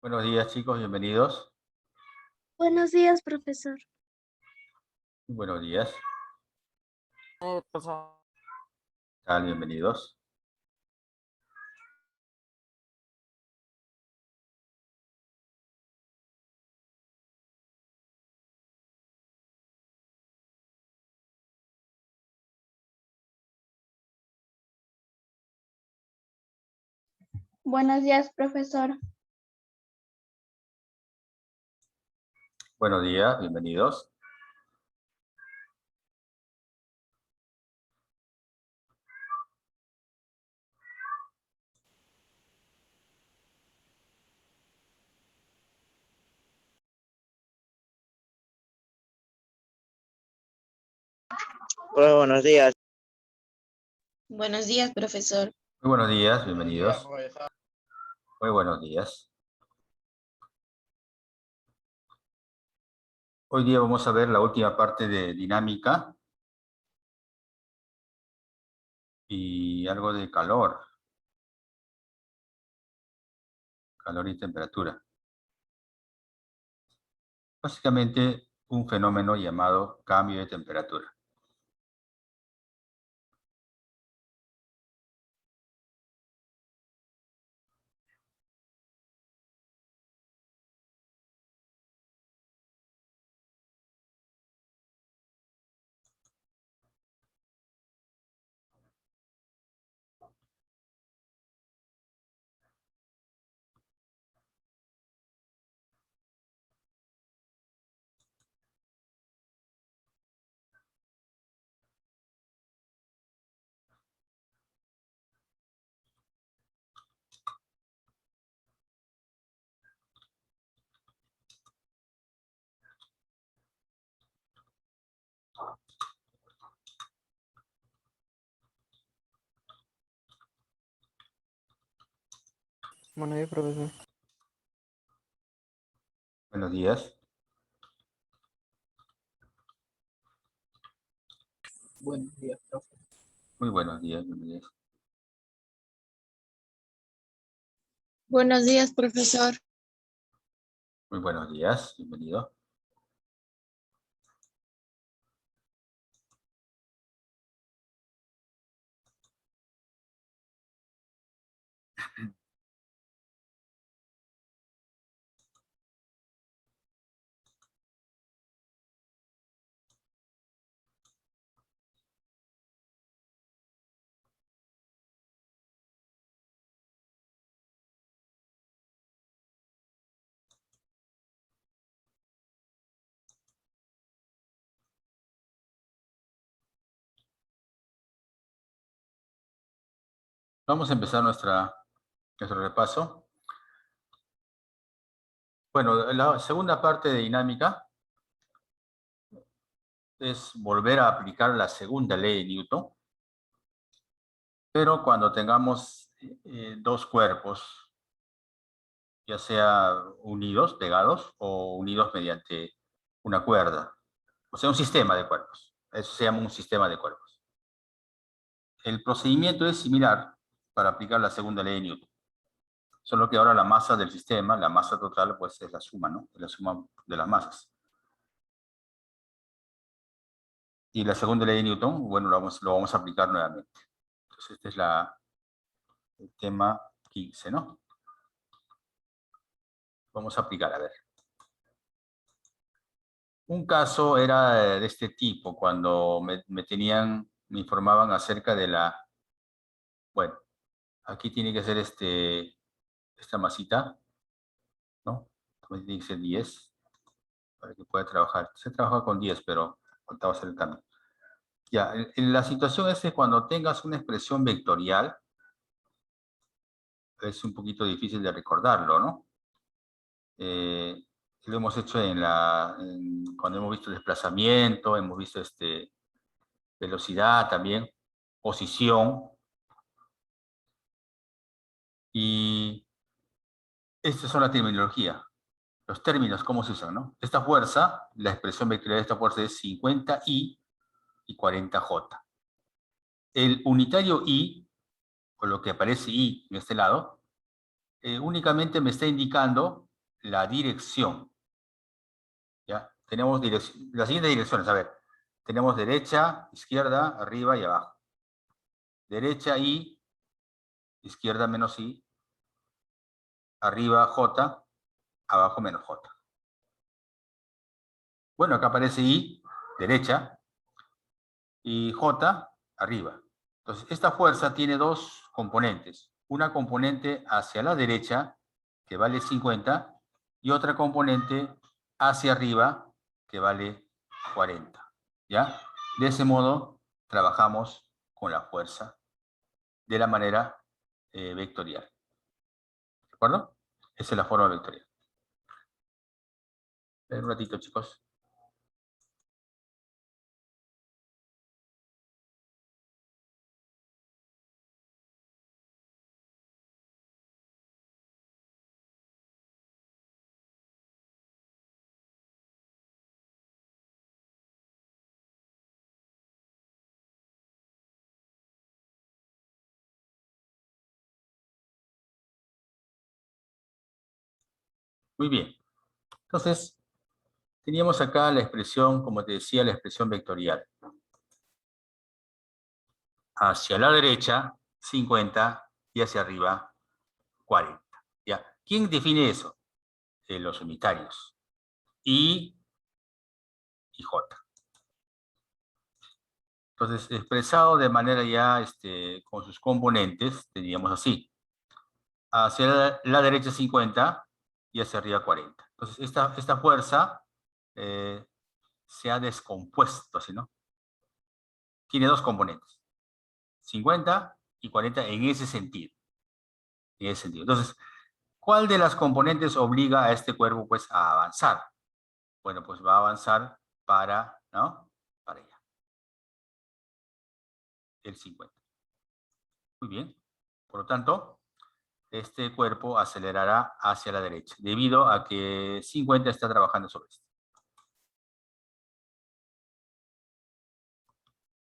Buenos días, chicos, bienvenidos. Buenos días, profesor. Buenos días, Profesor. tal, bienvenidos. Buenos días, profesor. Buenos días, bienvenidos. Hola, buenos días. Buenos días, profesor. Muy buenos días, bienvenidos. Muy buenos días. Hoy día vamos a ver la última parte de dinámica y algo de calor. Calor y temperatura. Básicamente un fenómeno llamado cambio de temperatura. Buenos días, profesor. Buenos días. Buenos días, profe. Muy buenos días, bienvenidos. Buenos días, profesor. Muy buenos días, bienvenido. Vamos a empezar nuestro repaso. Bueno, la segunda parte de dinámica es volver a aplicar la segunda ley de Newton, pero cuando tengamos dos cuerpos, ya sea unidos, pegados, o unidos mediante una cuerda. O sea, un sistema de cuerpos. Eso se llama un sistema de cuerpos. El procedimiento es similar para aplicar la segunda ley de Newton. Solo que ahora la masa del sistema, la masa total, pues es la suma, ¿no? Es la suma de las masas. Y la segunda ley de Newton, bueno, lo vamos a aplicar nuevamente. Entonces, este es el tema 15, ¿no? Vamos a aplicar, a ver. Un caso era de este tipo, cuando me me informaban acerca de bueno, aquí tiene que ser esta masita, ¿no? Tiene que ser 10, para que pueda trabajar. Se trabaja con 10, pero faltaba hacer el cambio. Ya, la situación es que cuando tengas una expresión vectorial, es un poquito difícil de recordarlo, ¿no? Lo hemos hecho cuando hemos visto desplazamiento, hemos visto velocidad también, posición, y esta es la terminología, los términos, cómo se usan, ¿no? Esta fuerza, la expresión vectorial de esta fuerza es 50I y 40J. El unitario I, con lo que aparece I en este lado, únicamente me está indicando la dirección. ¿Ya? Tenemos las siguientes direcciones. A ver, tenemos derecha, izquierda, arriba y abajo. Derecha I, izquierda menos I, arriba J, abajo menos J. Bueno, acá aparece I, derecha, y J, arriba. Entonces, esta fuerza tiene dos componentes. Una componente hacia la derecha, que vale 50, y otra componente hacia arriba, que vale 40. ¿Ya? De ese modo, trabajamos con la fuerza de la manera vectorial. ¿De acuerdo? Esa es la forma vectorial. Un ratito, chicos. Muy bien. Entonces, teníamos acá la expresión, como te decía, la expresión vectorial. Hacia la derecha, 50, y hacia arriba, 40. ¿Ya? ¿Quién define eso? Los unitarios. I y J. Entonces, expresado de manera ya con sus componentes, teníamos así. Hacia la derecha 50 y hacia arriba 40. Entonces, esta fuerza se ha descompuesto, así, ¿no? Tiene dos componentes. 50 y 40 en ese sentido. En ese sentido. Entonces, ¿cuál de las componentes obliga a este cuerpo, pues, a avanzar? Bueno, pues va a avanzar para, ¿no? Para allá. El 50. Muy bien. Por lo tanto, este cuerpo acelerará hacia la derecha, debido a que 50 está trabajando sobre esto.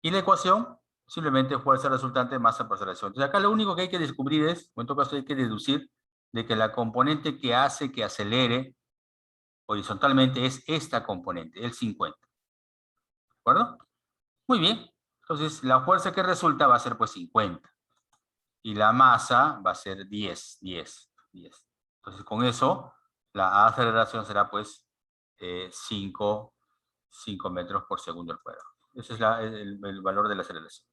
Y la ecuación, simplemente fuerza resultante más aceleración. Entonces acá lo único que hay que descubrir es, o en todo caso hay que deducir, de que la componente que hace que acelere horizontalmente es esta componente, el 50. ¿De acuerdo? Muy bien. Entonces la fuerza que resulta va a ser pues 50. Y la masa va a ser 10. Entonces con eso la aceleración será pues 5 metros por segundo al cuadrado. Ese es el valor de la aceleración.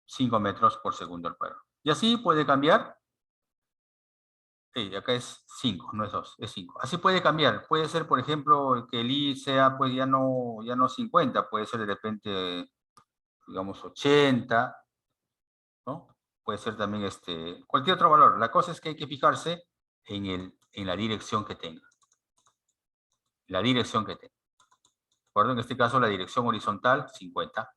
5 metros por segundo al cuadrado. Y así puede cambiar. Acá es 5, no es 2, es 5. Así puede cambiar. Puede ser, por ejemplo, que el I sea pues ya no 50, puede ser de repente, digamos, 80, ¿no? Puede ser también cualquier otro valor. La cosa es que hay que fijarse en la dirección que tenga. La dirección que tenga. ¿De acuerdo? En este caso, la dirección horizontal, 50.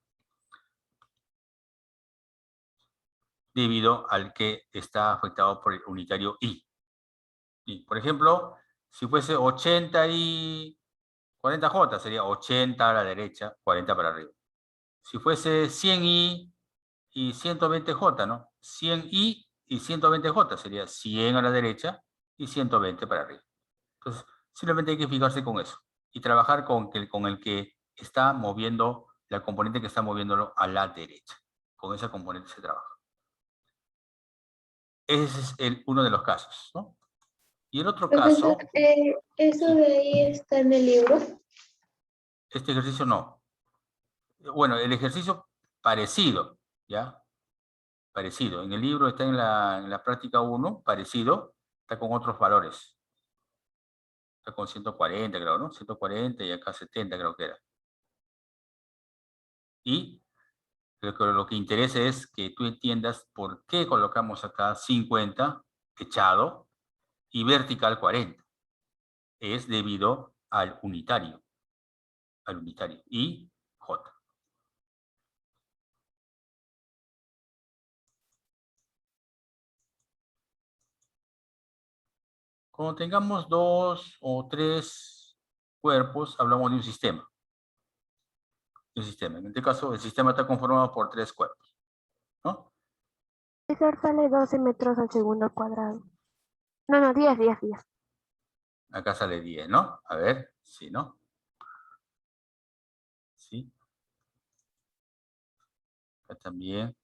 Debido al que está afectado por el unitario I. Y, por ejemplo, si fuese 80 y 40J, sería 80 a la derecha, 40 para arriba. Si fuese 100I y 120J, ¿no? 100I y 120J sería 100 a la derecha y 120 para arriba. Entonces, simplemente hay que fijarse con eso y trabajar con el que está moviendo, la componente que está moviéndolo a la derecha. Con esa componente se trabaja. Ese es uno de los casos, ¿no? Y el otro caso... ¿Eso sí. de ahí está en el libro? Este ejercicio no. Bueno, el ejercicio parecido, ¿ya? Parecido. En el libro está en la práctica 1, parecido, está con otros valores. Está con 140, creo, ¿no? 140 y acá 70 creo que era. Y lo que interesa es que tú entiendas por qué colocamos acá 50 echado y vertical 40. Es debido al unitario. Y J. Cuando tengamos 2 o 3 cuerpos, hablamos de un sistema. En este caso, el sistema está conformado por 3 cuerpos, ¿no? Profesor, sale 12 metros al segundo al cuadrado. No, 10. Acá sale 10, ¿no? A ver, sí, ¿no? Sí. Acá también.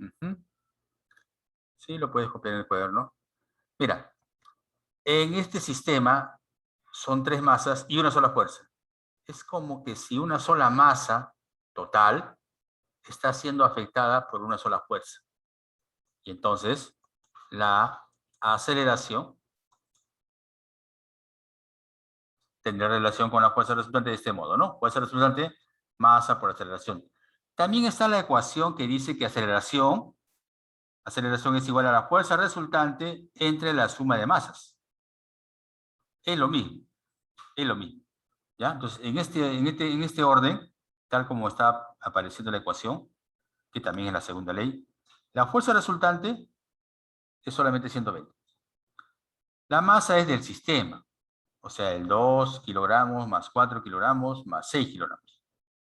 Ujú. Sí, lo puedes copiar en el cuaderno. Mira, en este sistema son 3 masas y una sola fuerza. Es como que si una sola masa total está siendo afectada por una sola fuerza. Y entonces la aceleración tendrá relación con la fuerza resultante de este modo, ¿no? Fuerza resultante, masa por aceleración. También está la ecuación que dice que aceleración es igual a la fuerza resultante entre la suma de masas. Es lo mismo, es lo mismo. ¿Ya? Entonces, en este orden, tal como está apareciendo la ecuación, que también es la segunda ley, la fuerza resultante es solamente 120. La masa es del sistema, o sea, el 2 kilogramos más 4 kilogramos más 6 kilogramos.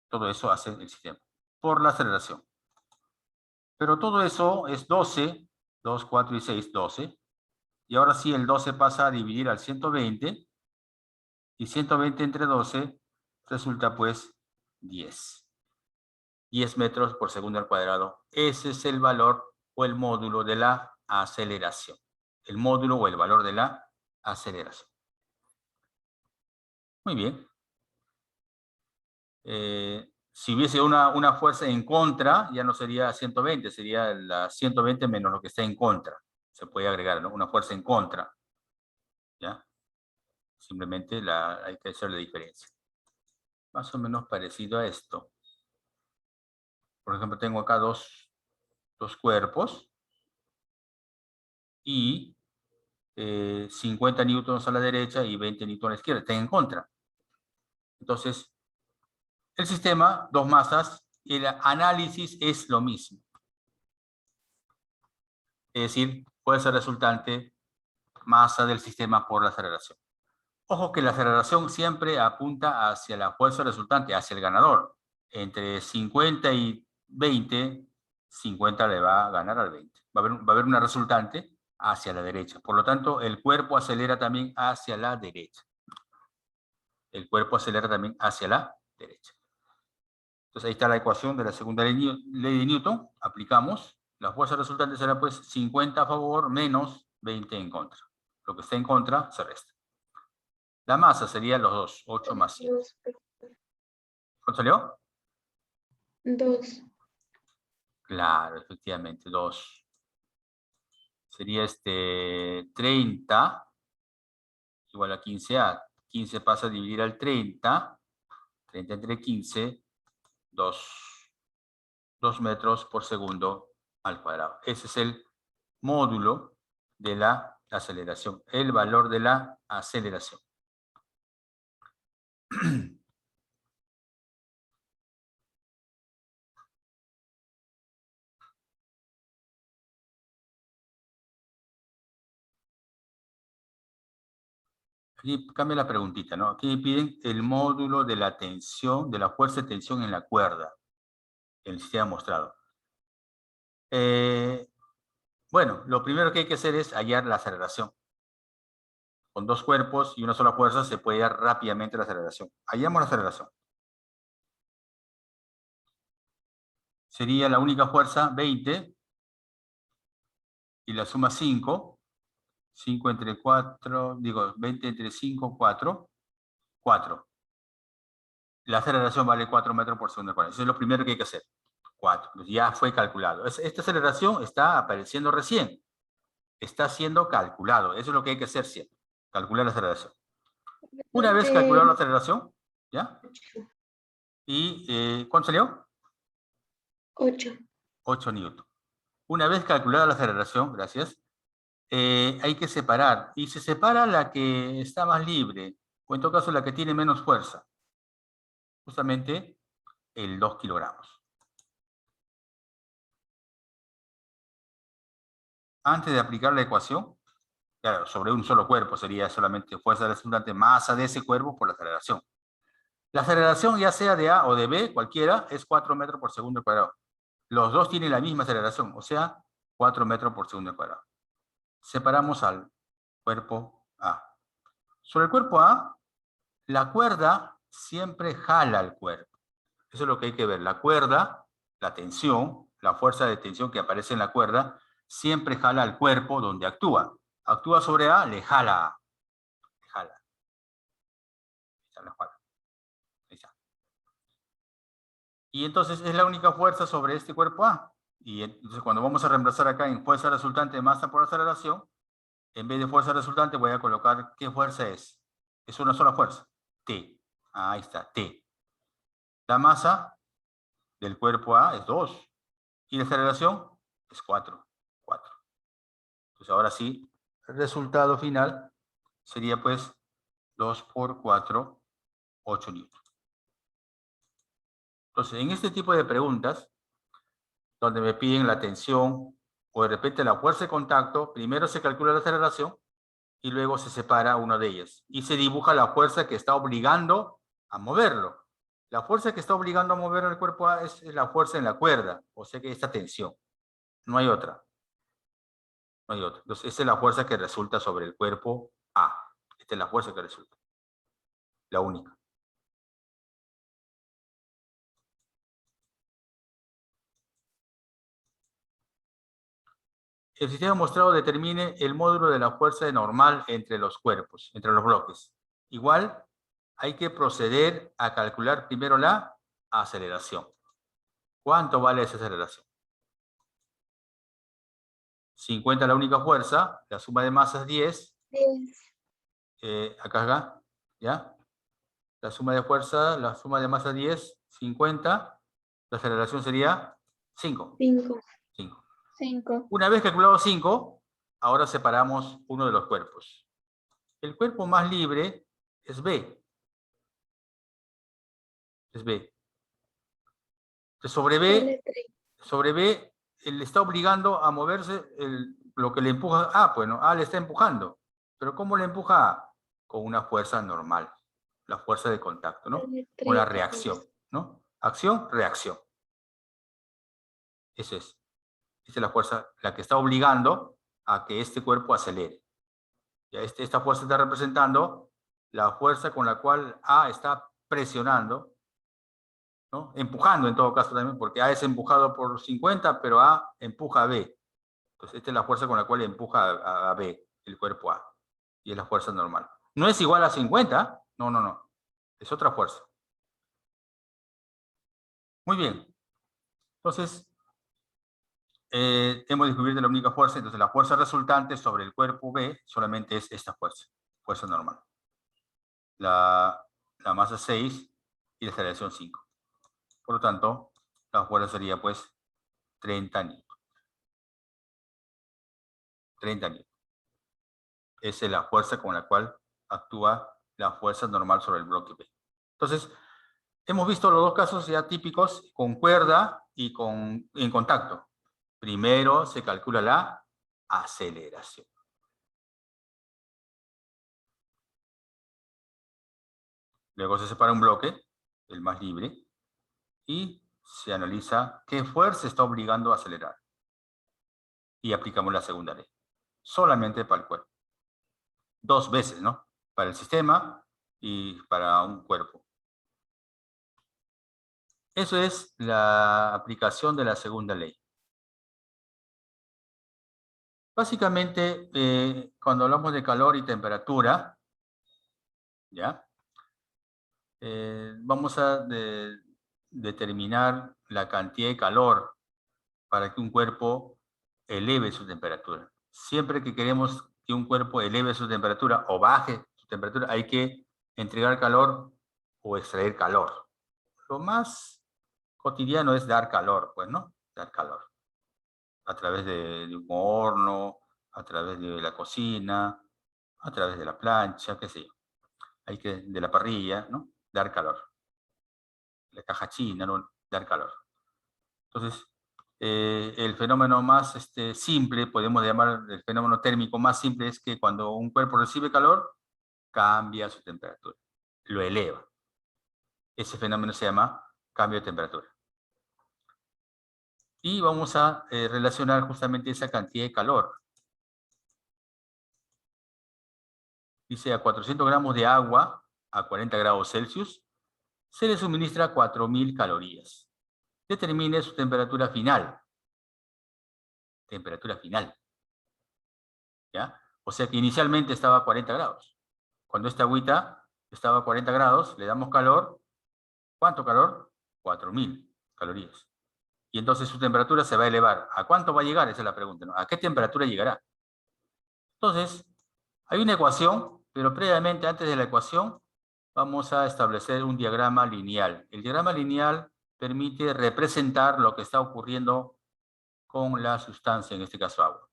Todo eso hace el sistema, por la aceleración. Pero todo eso es 12, 2, 4 y 6, 12. Y ahora sí, el 12 pasa a dividir al 120, y 120 entre 12 resulta pues 10. 10 metros por segundo al cuadrado. Ese es el valor o el módulo de la aceleración. El módulo o el valor de la aceleración. Muy bien. Si hubiese una fuerza en contra, ya no sería 120, sería la 120 menos lo que está en contra. Se puede agregar, ¿no? Una fuerza en contra. ¿Ya? Simplemente hay que hacer la diferencia. Más o menos parecido a esto. Por ejemplo, tengo acá dos cuerpos y 50 newtons a la derecha y 20 newtons a la izquierda. Están en contra. Entonces, el sistema, dos masas, el análisis es lo mismo. Es decir, fuerza resultante, masa del sistema por la aceleración. Ojo que la aceleración siempre apunta hacia la fuerza resultante, hacia el ganador. Entre 50 y 20, 50 le va a ganar al 20. Va a haber una resultante hacia la derecha. Por lo tanto, el cuerpo acelera también hacia la derecha. El cuerpo acelera también hacia la derecha. Entonces ahí está la ecuación de la segunda ley de Newton. Aplicamos. La fuerza resultante será pues 50 a favor menos 20 en contra. Lo que está en contra se resta. La masa sería los dos, 8 más 7. ¿Cuánto salió? 2. Claro, efectivamente, 2. Sería 30 igual a 15A. 15 pasa a dividir al 30. 30 entre 15, 2 metros por segundo al cuadrado. Ese es el módulo de la aceleración, el valor de la aceleración. Aquí cambia la preguntita, ¿no? Aquí piden el módulo de la tensión, de la fuerza de tensión en la cuerda, en el sistema mostrado. Bueno, lo primero que hay que hacer es hallar la aceleración. Con dos cuerpos y una sola fuerza se puede hallar rápidamente la aceleración. Hallamos la aceleración. Sería la única fuerza 20 y la suma 5. 5 entre 4, digo 20 entre 5, 4. 4. La aceleración vale 4 metros por segundo. Eso es lo primero que hay que hacer. 4. Ya fue calculado. Esta aceleración está apareciendo recién. Está siendo calculado. Eso es lo que hay que hacer siempre. Calcular la aceleración. Una vez calculada la aceleración, ¿ya? ¿Y cuánto salió? 8. 8 newton. Una vez calculada la aceleración, gracias, hay que separar. Y se separa la que está más libre, o en todo caso la que tiene menos fuerza. Justamente el 2 kilogramos. antes de aplicar la ecuación, claro, sobre un solo cuerpo sería solamente fuerza resultante masa de ese cuerpo por la aceleración. La aceleración, ya sea de A o de B, cualquiera, es 4 metros por segundo al cuadrado. Los dos tienen la misma aceleración, o sea, 4 metros por segundo al cuadrado. Separamos al cuerpo A. Sobre el cuerpo A, la cuerda siempre jala al cuerpo. Eso es lo que hay que ver. La cuerda, la tensión, la fuerza de tensión que aparece en la cuerda, siempre jala al cuerpo donde actúa. Actúa sobre A, le jala A. Le jala. Ahí está, le jala. Ahí está. Y entonces es la única fuerza sobre este cuerpo A. Y entonces cuando vamos a reemplazar acá en fuerza resultante de masa por aceleración, en vez de fuerza resultante voy a colocar ¿qué fuerza es? Es una sola fuerza. T. Ahí está, T. La masa del cuerpo A es 2. Y la aceleración es 4. 4. Entonces ahora sí, el resultado final sería pues 2 por 4, 8 newtons. Entonces, en este tipo de preguntas, donde me piden la tensión o de repente la fuerza de contacto, primero se calcula la aceleración y luego se separa una de ellas. Y se dibuja la fuerza que está obligando a moverlo. La fuerza que está obligando a mover el cuerpo A es la fuerza en la cuerda, o sea que esta tensión. No hay otra. No hay otra. Entonces, esa es la fuerza que resulta sobre el cuerpo A. Esta es la fuerza que resulta. La única. El sistema mostrado determine el módulo de la fuerza normal entre los cuerpos, entre los bloques. Igual, hay que proceder a calcular primero la aceleración. ¿Cuánto vale esa aceleración? 50 la única fuerza, la suma de masas 10. 10. Acá, ¿ya? La suma de fuerza, la suma de masa 10, 50. La aceleración sería 5. 5. 5. 5. Una vez calculado 5, ahora separamos uno de los cuerpos. El cuerpo más libre es B. Es B. Sobre B, él está obligando a moverse lo que le empuja A, pues no, A le está empujando. Pero ¿cómo le empuja A? Con una fuerza normal, la fuerza de contacto, ¿no? Con la reacción, ¿no? Acción, reacción. Eso es. Esa es la fuerza, la que está obligando a que este cuerpo acelere. Ya esta fuerza está representando la fuerza con la cual A está presionando, ¿no? Empujando en todo caso también, porque A es empujado por 50, pero A empuja a B. Entonces esta es la fuerza con la cual empuja a B, el cuerpo A. Y es la fuerza normal. No es igual a 50, no, no, no. Es otra fuerza. Muy bien. Entonces, hemos descubierto la única fuerza, entonces la fuerza resultante sobre el cuerpo B solamente es esta fuerza, fuerza normal. La masa 6 y la aceleración 5. Por lo tanto, la fuerza sería pues 30 newton. 30 newton. Esa es la fuerza con la cual actúa la fuerza normal sobre el bloque B. Entonces, hemos visto los dos casos ya típicos con cuerda y en contacto. Primero se calcula la aceleración. Luego se separa un bloque, el más libre, y se analiza qué fuerza está obligando a acelerar. Y aplicamos la segunda ley. Solamente para el cuerpo. 2 veces, ¿no? Para el sistema y para un cuerpo. Eso es la aplicación de la segunda ley. Básicamente, cuando hablamos de calor y temperatura, ¿ya? Vamos a determinar la cantidad de calor para que un cuerpo eleve su temperatura. Siempre que queremos que un cuerpo eleve su temperatura o baje su temperatura, hay que entregar calor o extraer calor. Lo más cotidiano es dar calor, pues, ¿no? Dar calor. A través de un horno, a través de la cocina, a través de la plancha, qué sé yo. Hay que, de la parrilla, ¿no? Dar calor. La caja china, ¿no? Dar calor. Entonces, El fenómeno más simple, podemos llamar el fenómeno térmico más simple, es que cuando un cuerpo recibe calor, cambia su temperatura, lo eleva. Ese fenómeno se llama cambio de temperatura. Y vamos a relacionar justamente esa cantidad de calor. Dice, a 400 gramos de agua a 40 grados Celsius, se le suministra 4.000 calorías. Determine su temperatura final. Temperatura final. ¿Ya? O sea que inicialmente estaba a 40 grados. Cuando esta agüita estaba a 40 grados, le damos calor. ¿Cuánto calor? 4.000 calorías. Y entonces su temperatura se va a elevar. ¿A cuánto va a llegar? Esa es la pregunta, ¿no? ¿A qué temperatura llegará? Entonces, hay una ecuación, pero previamente, antes de la ecuación, vamos a establecer un diagrama lineal. El diagrama lineal permite representar lo que está ocurriendo con la sustancia, en este caso agua.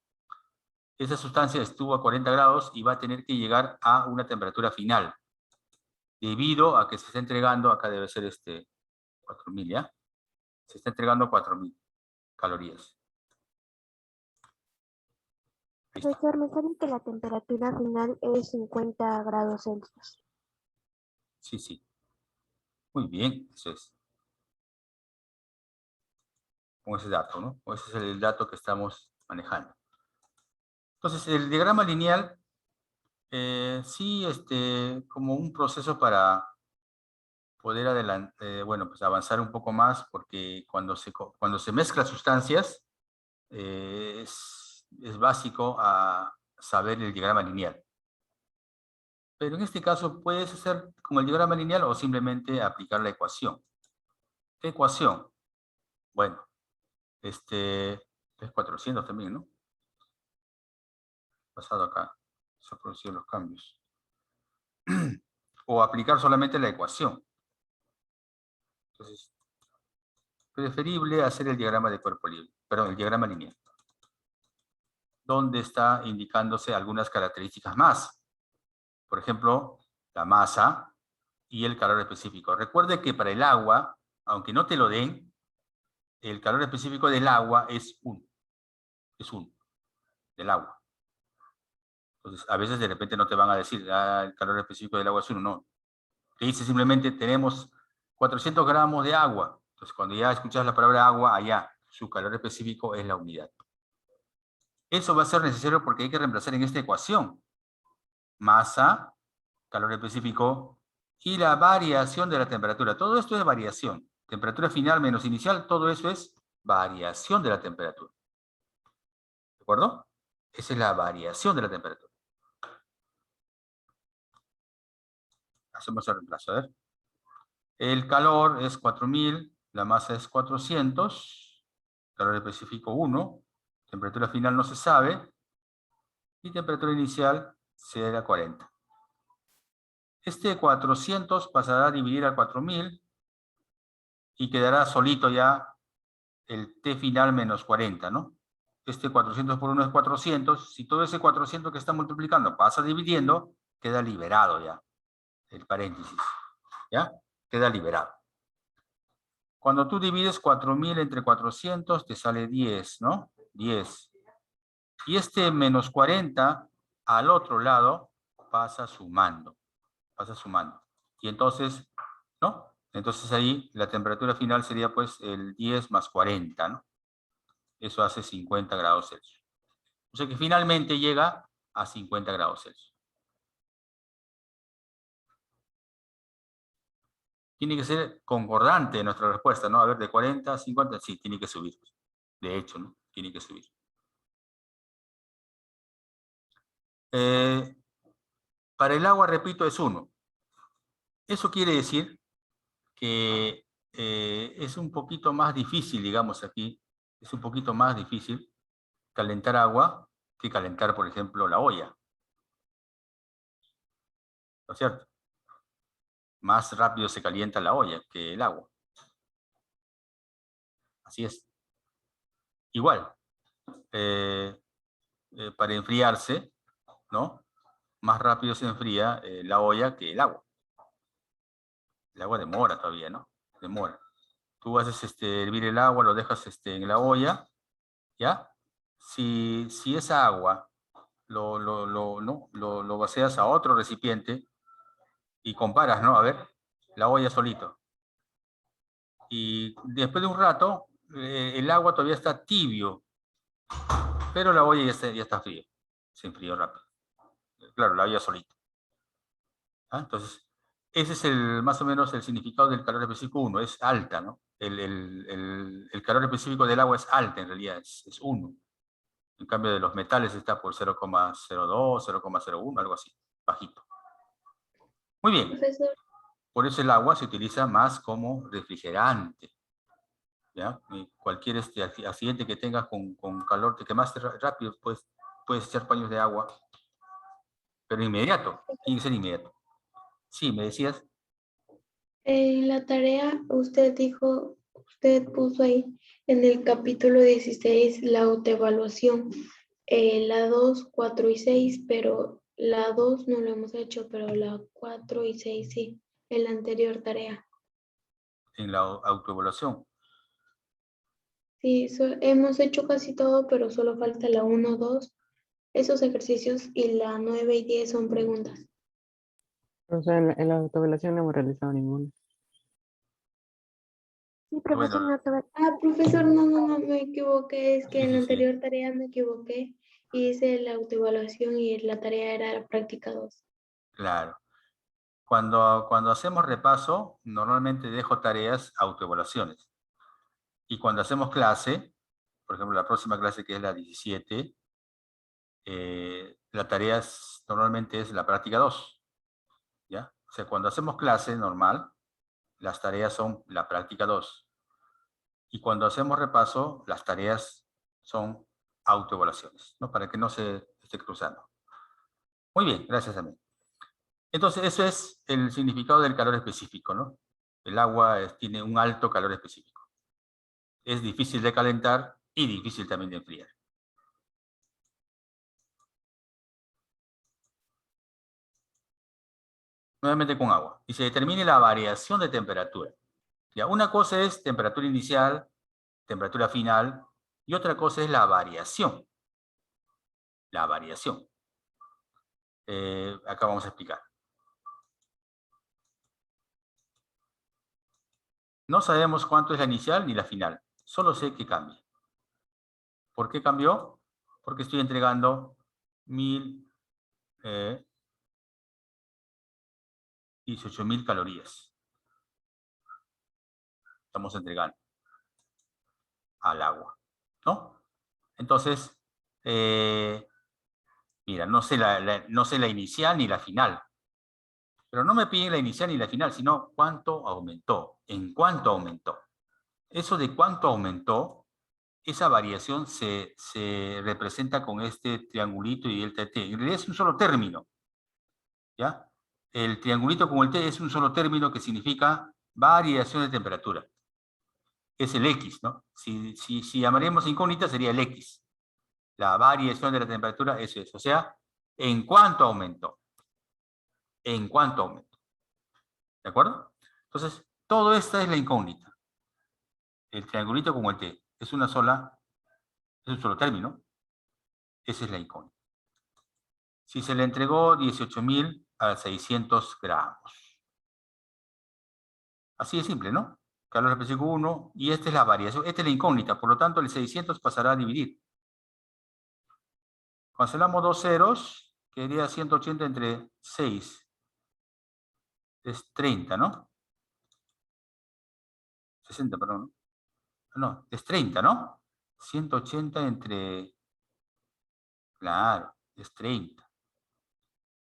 Esa sustancia estuvo a 40 grados y va a tener que llegar a una temperatura final. Debido a que se está entregando, acá debe ser 4.000, ¿ya? Se está entregando 4.000 calorías. Profesor, me sale que la temperatura final es 50 grados Celsius. Sí, sí. Muy bien, eso es. Con ese dato, ¿no? Ese es el dato que estamos manejando. Entonces, el diagrama lineal, sí, como un proceso para poder pues avanzar un poco más, porque cuando se mezclan sustancias, es básico a saber el diagrama lineal. Pero en este caso puedes hacer con el diagrama lineal o simplemente aplicar la ecuación. ¿Qué ecuación? Bueno, es 400 también, ¿no? Pasado acá, se han producido los cambios. O aplicar solamente la ecuación. Entonces, preferible hacer el diagrama de cuerpo libre, perdón, el diagrama lineal, donde está indicándose algunas características más. Por ejemplo, la masa y el calor específico. Recuerde que para el agua, aunque no te lo den, el calor específico del agua es 1. Es 1, del agua. Entonces, a veces de repente no te van a decir, el calor específico del agua es 1, no. Te dice simplemente, tenemos 400 gramos de agua. Entonces, cuando ya escuchas la palabra agua, allá, su calor específico es la unidad. Eso va a ser necesario porque hay que reemplazar en esta ecuación masa, calor específico y la variación de la temperatura. Todo esto es variación. Temperatura final menos inicial, todo eso es variación de la temperatura. ¿De acuerdo? Esa es la variación de la temperatura. Hacemos el reemplazo, a ver. El calor es 4.000, la masa es 400, calor específico 1, temperatura final no se sabe, y temperatura inicial será 40. 400 pasará a dividir a 4.000 y quedará solito ya el T final menos 40, ¿no? 400 por 1 es 400. Si todo ese 400 que está multiplicando pasa dividiendo, queda liberado ya el paréntesis. ¿Ya? Queda liberado. Cuando tú divides 4.000 entre 400, te sale 10, ¿no? 10. Y menos 40 al otro lado pasa sumando. Pasa sumando. Y entonces, ¿no? Entonces ahí la temperatura final sería pues el 10 más 40, ¿no? Eso hace 50 grados Celsius. O sea que finalmente llega a 50 grados Celsius. Tiene que ser concordante nuestra respuesta, ¿no? A ver, de 40 a 50, sí, tiene que subir. De hecho, ¿no? Tiene que subir. Para el agua, repito, es 1. Eso quiere decir que es un poquito más difícil, digamos aquí, es un poquito más difícil calentar agua que calentar, por ejemplo, la olla. ¿No es cierto? Más rápido se calienta la olla que el agua. Así es. Igual, para enfriarse, ¿no? Más rápido se enfría la olla que el agua. El agua demora todavía, ¿no? Demora. Tú haces hervir el agua, lo dejas en la olla, ¿ya? Si esa agua lo vacías a otro recipiente y comparas, ¿no? A ver, la olla solito. Y después de un rato, el agua todavía está tibio, pero la olla ya está fría. Se enfrió rápido. Claro, la olla solita. ¿Ah? Entonces, ese es más o menos el significado del calor específico 1, es alta, ¿no? El calor específico del agua es alta, en realidad, es 1. En cambio de los metales está por 0,02, 0,01, algo así, bajito. Muy bien. Profesor, Por eso el agua se utiliza más como refrigerante. ¿Ya? Cualquier accidente que tengas con calor, te quemaste rápido, puedes echar paños de agua, pero inmediato, tiene que ser inmediato. Sí, me decías. En la tarea usted puso ahí en el capítulo 16 la autoevaluación, la 2, 4 y 6, pero la 2 no lo hemos hecho, pero la 4 y 6 sí, en la anterior tarea. En la autoevaluación. Sí, hemos hecho casi todo, pero solo falta la 1, 2, esos ejercicios, y la 9 y 10 son preguntas. O sea, en la autoevaluación no hemos realizado ninguna. sí, profesor, Bueno, Profesor, no, me equivoqué, es que en la sí. anterior tarea me equivoqué y hice la autoevaluación y la tarea era la práctica 2. Claro. Cuando hacemos repaso, normalmente dejo tareas autoevaluaciones. Y cuando hacemos clase, por ejemplo, la próxima clase que es la 17, la tarea normalmente es la práctica 2. ¿Ya? O sea, cuando hacemos clase normal, las tareas son la práctica 2. Y cuando hacemos repaso, las tareas son autoevaluaciones, ¿no? Para que no se esté cruzando. Muy bien, gracias a mí. Entonces, eso es el significado del calor específico, ¿no? El agua tiene un alto calor específico. Es difícil de calentar y difícil también de enfriar. Nuevamente con agua. Y se determine la variación de temperatura. Ya, una cosa es temperatura inicial, temperatura final, y otra cosa es la variación. La variación. Acá vamos a explicar. No sabemos cuánto es la inicial ni la final. Solo sé que cambia. ¿Por qué cambió? Porque estoy entregando 18.000 calorías. Estamos entregando al agua, ¿no? Entonces, mira, no sé la inicial ni la final. Pero no me piden la inicial ni la final, sino cuánto aumentó, en cuánto aumentó. Eso de cuánto aumentó, esa variación se representa con este triangulito y delta T. En realidad es un solo término, ¿ya? El triangulito con el T es un solo término que significa variación de temperatura. Es el X, ¿no? Si llamaríamos incógnita sería el X. La variación de la temperatura, eso es. O sea, ¿en cuánto aumentó? ¿En cuánto aumentó? ¿De acuerdo? Entonces, todo esto es la incógnita. El triangulito como el T. Es un solo término. Esa es la incógnita. Si se le entregó 18.600 gramos. Así de simple, ¿no? Calor específico 1, y esta es la variación, esta es la incógnita, por lo tanto el 600 pasará a dividir. Cancelamos 2 ceros, quedaría 180 entre 6. Es 30, ¿no? 60, perdón. No, es 30, ¿no? 180 entre... Claro, es 30.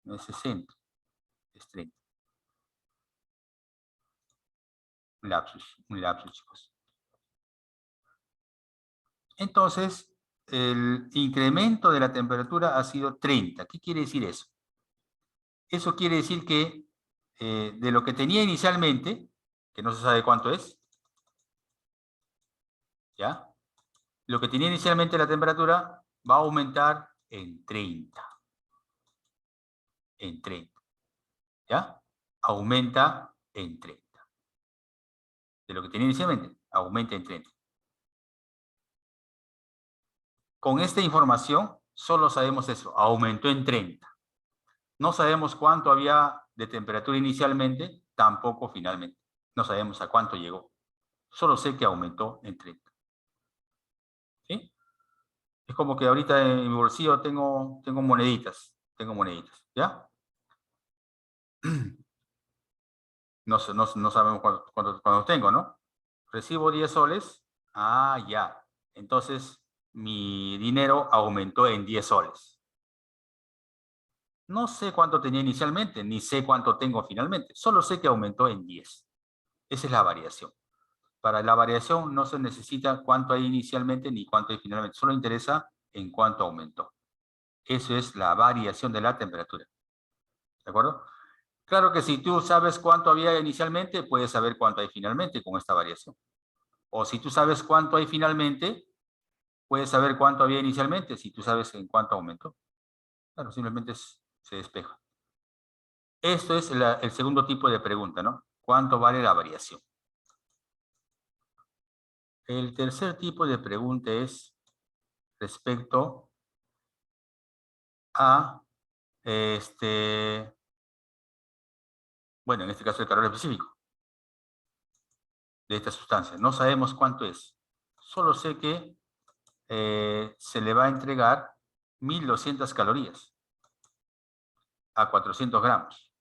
No es 60, es 30. Un lapsus, chicos. Entonces, el incremento de la temperatura ha sido 30. ¿Qué quiere decir eso? Eso quiere decir que de lo que tenía inicialmente, que no se sabe cuánto es, ¿ya? Lo que tenía inicialmente la temperatura va a aumentar en 30. En 30. ¿Ya? Aumenta en 30. De lo que tenía inicialmente. aumenta en 30. Con esta información, solo sabemos eso, aumentó en 30. No sabemos cuánto había de temperatura inicialmente, tampoco finalmente. No sabemos a cuánto llegó. Solo sé que aumentó en 30. ¿Sí? Es como que ahorita en mi bolsillo tengo moneditas. ¿Ya? No sabemos cuánto tengo, ¿no? Recibo 10 soles. Ah, ya. Entonces, mi dinero aumentó en 10 soles. No sé cuánto tenía inicialmente, ni sé cuánto tengo finalmente. Solo sé que aumentó en 10. Esa es la variación. Para la variación no se necesita cuánto hay inicialmente ni cuánto hay finalmente. Solo interesa en cuánto aumentó. Eso es la variación de la temperatura. ¿De acuerdo? Claro que si tú sabes cuánto había inicialmente, puedes saber cuánto hay finalmente con esta variación. O si tú sabes cuánto hay finalmente, puedes saber cuánto había inicialmente si tú sabes en cuánto aumentó. Claro, simplemente se despeja. Esto es el segundo tipo de pregunta, ¿no? ¿Cuánto vale la variación? El tercer tipo de pregunta es respecto a, bueno, en este caso el calor específico de esta sustancia. No sabemos cuánto es. Solo sé que se le va a entregar 1200 calorías a 400 gramos.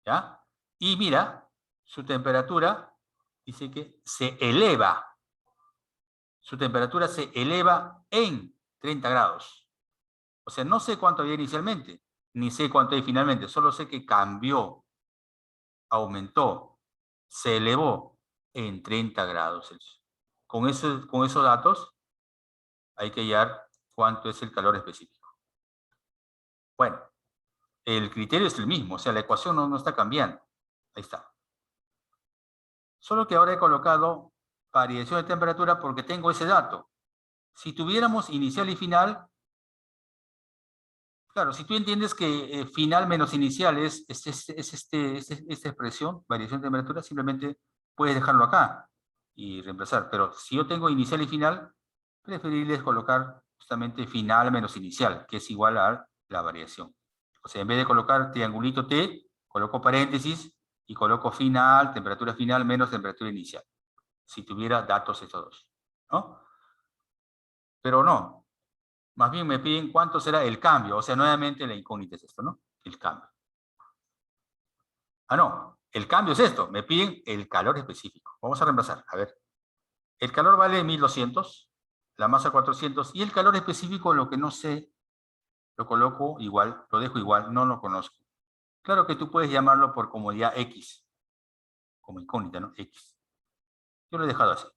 ¿Ya? Y mira, su temperatura dice que se eleva. Su temperatura se eleva en 30 grados. O sea, no sé cuánto había inicialmente, ni sé cuánto hay finalmente. Solo sé que cambió, aumentó, se elevó en 30 grados Celsius. Con esos datos hay que hallar cuánto es el calor específico. Bueno, el criterio es el mismo, o sea, la ecuación no está cambiando. Ahí está. Solo que ahora he colocado variación de temperatura porque tengo ese dato. Si tuviéramos inicial y final, claro, si tú entiendes que final menos inicial es esta expresión, variación de temperatura, simplemente puedes dejarlo acá y reemplazar. Pero si yo tengo inicial y final, preferible es colocar justamente final menos inicial, que es igual a la variación. O sea, en vez de colocar triangulito T, coloco paréntesis y coloco final, temperatura final menos temperatura inicial. Si tuviera datos estos dos, ¿no? Pero no. Más bien me piden cuánto será el cambio. O sea, nuevamente la incógnita es esto, ¿no? El cambio. Ah, no. El cambio es esto. Me piden el calor específico. Vamos a reemplazar. A ver. El calor vale 1200. La masa 400. Y el calor específico, lo que no sé, lo coloco igual, lo dejo igual, no lo conozco. Claro que tú puedes llamarlo por comodidad X. Como incógnita, ¿no? X. Yo lo he dejado así.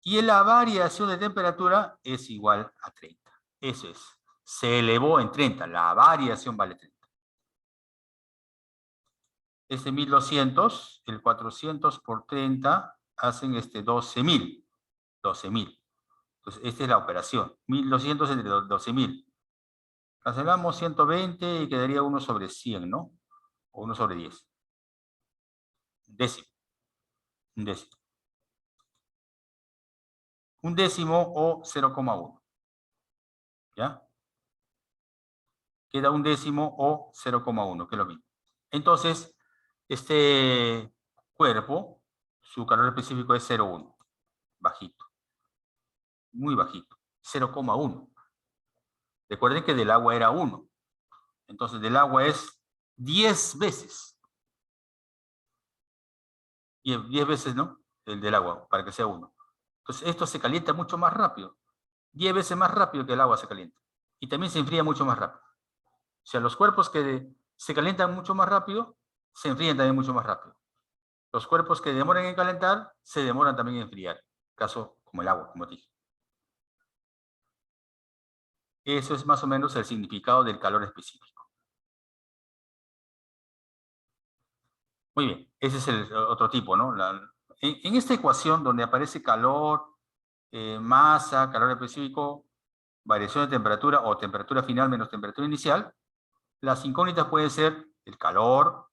Y la variación de temperatura es igual a 30. Eso es. Se elevó en 30. La variación vale 30. Este 1200, el 400 por 30, hacen 12.000. 12.000. Entonces, esta es la operación. 1200 entre 12.000. Cancelamos 120 y quedaría 1 sobre 100, ¿no? O 1 sobre 10. Décimo. Un décimo. Un décimo o 0,1. ¿Ya? Queda un décimo o 0,1, que es lo mismo. Entonces, este cuerpo, su calor específico es 0,1. Bajito. Muy bajito. 0,1. Recuerden que del agua era 1. Entonces, del agua es 10 veces. 10 veces, ¿no? El del agua, para que sea 1. Entonces, esto se calienta mucho más rápido. 10 veces más rápido que el agua se calienta. Y también se enfría mucho más rápido. O sea, los cuerpos que se calientan mucho más rápido, se enfrían también mucho más rápido. Los cuerpos que demoran en calentar, se demoran también en enfriar. Caso como el agua, como dije. Eso es más o menos el significado del calor específico. Muy bien, ese es el otro tipo, ¿no? En esta ecuación donde aparece calor, masa, calor específico, variación de temperatura o temperatura final menos temperatura inicial, las incógnitas pueden ser el calor,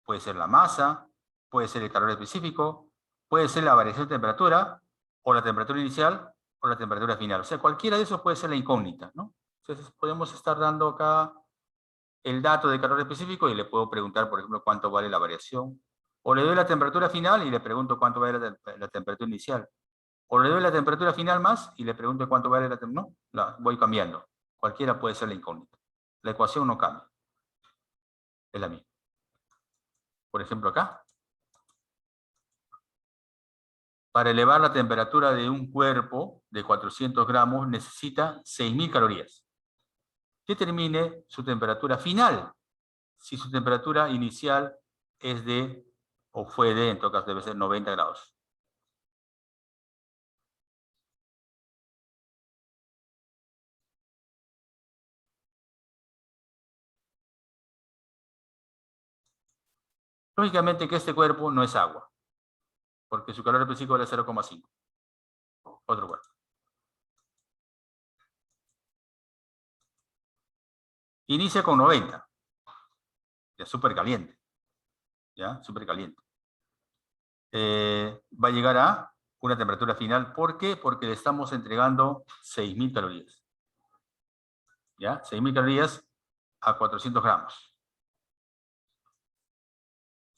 puede ser la masa, puede ser el calor específico, puede ser la variación de temperatura, o la temperatura inicial, o la temperatura final. O sea, cualquiera de esos puede ser la incógnita, ¿no? Entonces, podemos estar dando acá el dato de calor específico y le puedo preguntar, por ejemplo, cuánto vale la variación. O le doy la temperatura final y le pregunto cuánto vale la temperatura inicial. O le doy la temperatura final más y le pregunto cuánto vale la temperatura. No, voy cambiando. Cualquiera puede ser la incógnita. La ecuación no cambia. Es la misma. Por ejemplo, acá. Para elevar la temperatura de un cuerpo de 400 gramos necesita 6.000 calorías. Determine su temperatura final. Si su temperatura inicial es de, o fue de, en todo caso debe ser 90 grados. Lógicamente que este cuerpo no es agua, porque su calor específico vale 0,5. Otro cuerpo. Inicia con 90. Ya súper caliente. Ya, súper caliente. Va a llegar a una temperatura final. ¿Por qué? Porque le estamos entregando 6.000 calorías. ¿Ya? 6.000 calorías a 400 gramos.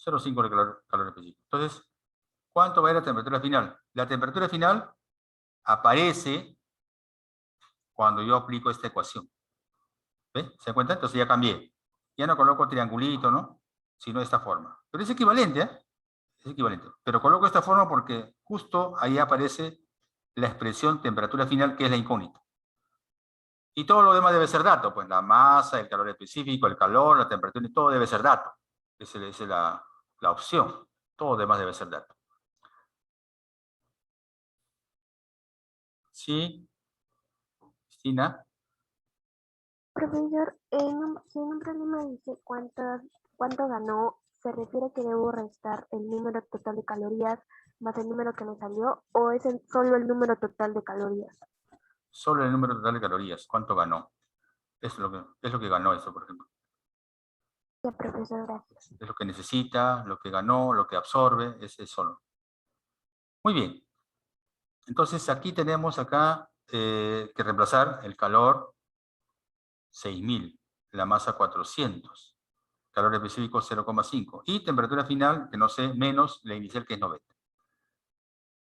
0,5 de calor específico. Entonces, ¿cuánto va a ir la temperatura final? La temperatura final aparece cuando yo aplico esta ecuación. ¿Ve? ¿Se dan cuenta? Entonces ya cambié. Ya no coloco triangulito, ¿no? Sino de esta forma. Pero es equivalente, ¿eh? Es equivalente. Pero coloco esta forma porque justo ahí aparece la expresión temperatura final, que es la incógnita. Y todo lo demás debe ser dato. Pues la masa, el calor específico, el calor, la temperatura, y todo debe ser dato. Esa es la opción. Todo lo demás debe ser dato. ¿Sí? Cristina. Profesor, si en un problema dice cuánto ganó, ¿se refiere que debo restar el número total de calorías más el número que me salió, o es solo el número total de calorías? Solo el número total de calorías. ¿Cuánto ganó? Es lo que ganó eso, por ejemplo. Ya, profesor, gracias. Es lo que necesita, lo que ganó, lo que absorbe, ese es solo. Muy bien. Entonces aquí tenemos acá que reemplazar el calor 6.000, la masa 400, calor específico 0,5 y temperatura final, que no sé, menos la inicial, que es 90.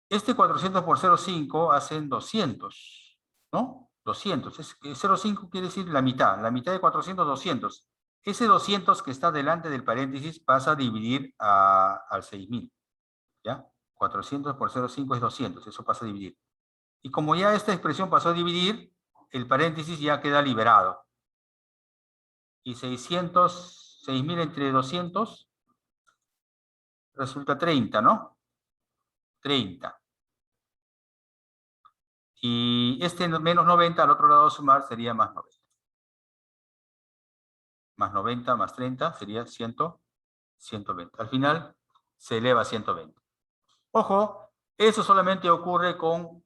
Este 400 por 0,5 hacen 200, ¿no? 200. 0,5 quiere decir la mitad de 400, 200. Ese 200 que está delante del paréntesis pasa a dividir al 6.000, ¿ya? 400 por 0,5 es 200, eso pasa a dividir. Y como ya esta expresión pasó a dividir, el paréntesis ya queda liberado. Y 6.000 entre 200 resulta 30, ¿no? 30. Y este menos 90 al otro lado sumar sería más 90. Más 90 más 30 sería 120. Al final se eleva a 120. Ojo, eso solamente ocurre con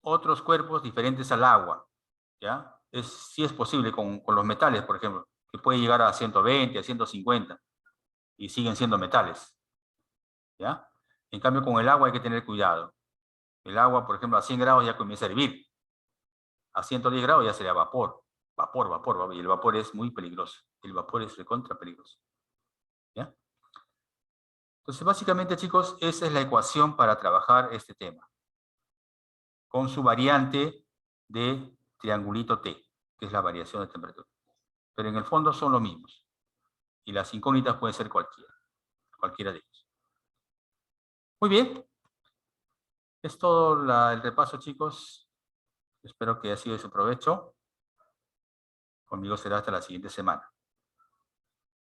otros cuerpos diferentes al agua. ¿Ya? Sí es posible con los metales, por ejemplo, que puede llegar a 120, a 150 y siguen siendo metales. ¿Ya? En cambio, con el agua hay que tener cuidado. El agua, por ejemplo, a 100 grados ya comienza a hervir. A 110 grados ya sería vapor. Vapor. Y el vapor es muy peligroso. El vapor es recontra peligroso. ¿Ya? Entonces, básicamente, chicos, esa es la ecuación para trabajar este tema. Con su variante de triangulito T, que es la variación de temperatura. Pero en el fondo son los mismos. Y las incógnitas pueden ser cualquiera de ellos. Muy bien. Es todo el repaso, chicos. Espero que haya sido de su provecho. Conmigo será hasta la siguiente semana.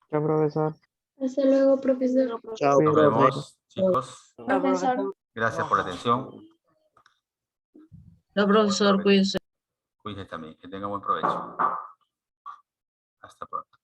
Chao, profesor. Hasta luego, profesor. Chao, Nos profe. vemos, chicos. Profesor. Gracias por la atención. No, profesor, cuídese. Cuídense también. Que tengan buen provecho. Hasta pronto.